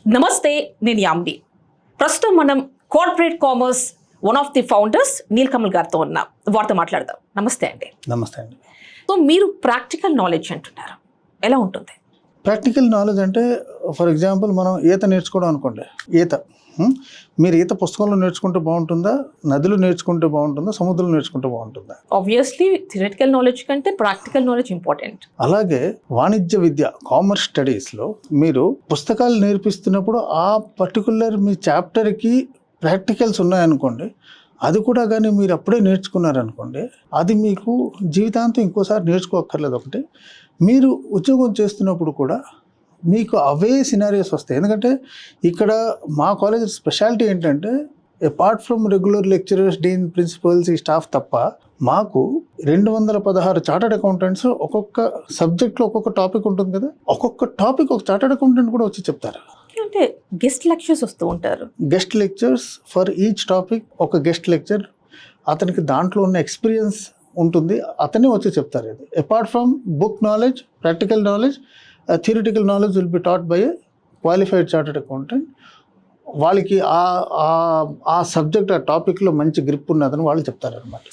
నమస్తే, నేను యామ్ని. ప్రస్తుతం మనం corporate commerce one of the founders Neelakamal గారితో ఉన్నాం. వారితో మాట్లాడదాం. నమస్తే అండి. నమస్తే అండి. సో మీరు ప్రాక్టికల్ నాలెడ్జ్ అంటున్నారు, ఎలా ఉంటుంది? ప్రాక్టికల్ నాలెడ్జ్ అంటే ఫర్ ఎగ్జాంపుల్ మనం ఈత నేర్చుకోవడం అనుకోండి. మీరు ఈత పుస్తకంలో నేర్చుకుంటే బాగుంటుందా, నదిలో నేర్చుకుంటే బాగుంటుందా, సముద్రంలో నేర్చుకుంటే బాగుంటుందా? ఆబ్వియస్లీ థియరిటికల్ నాలెడ్జ్ కంటే ప్రాక్టికల్ నాలెడ్జ్ ఇంపార్టెంట్. అలాగే వాణిజ్య విద్య, కామర్స్ స్టడీస్లో మీరు పుస్తకాలు నేర్పిస్తున్నప్పుడు ఆ పర్టికులర్ మీ చాప్టర్కి ప్రాక్టికల్స్ ఉన్నాయనుకోండి, అది కూడా కానీ మీరు అప్పుడే నేర్చుకున్నారనుకోండి, అది మీకు జీవితాంతం ఇంకోసారి నేర్చుకోక్కర్లేదు. ఒకటి, మీరు ఉద్యోగం చేస్తున్నప్పుడు కూడా మీకు అవే సినారియోస్ వస్తాయి. ఎందుకంటే ఇక్కడ మా కాలేజ్ స్పెషాలిటీ ఏంటంటే apart from regular lecturers, dean, principals, ఈ స్టాఫ్ తప్ప మాకు 216 చార్టర్డ్ అకౌంటెంట్స్ ఒక్కొక్క సబ్జెక్ట్లో ఒక్కొక్క టాపిక్ ఉంటుంది కదా, ఒక్కొక్క టాపిక్ ఒక చార్టర్డ్ అకౌంటెంట్ కూడా వచ్చి చెప్తారు. అంటే గెస్ట్ లెక్చర్స్ వస్తూ ఉంటారు. Guest lectures for each topic ఒక గెస్ట్ లెక్చర్, అతనికి దాంట్లో ఉన్న ఎక్స్పీరియన్స్ ఉంటుంది, అతనే వచ్చి చెప్తారు. ఇది apart from book knowledge, practical knowledge, theoretical knowledge will be taught by a qualified chartered accountant. వాళ్ళకి ఆ సబ్జెక్ట్, ఆ టాపిక్లో మంచి గ్రిప్ ఉన్నదని వాళ్ళు చెప్తారనమాట.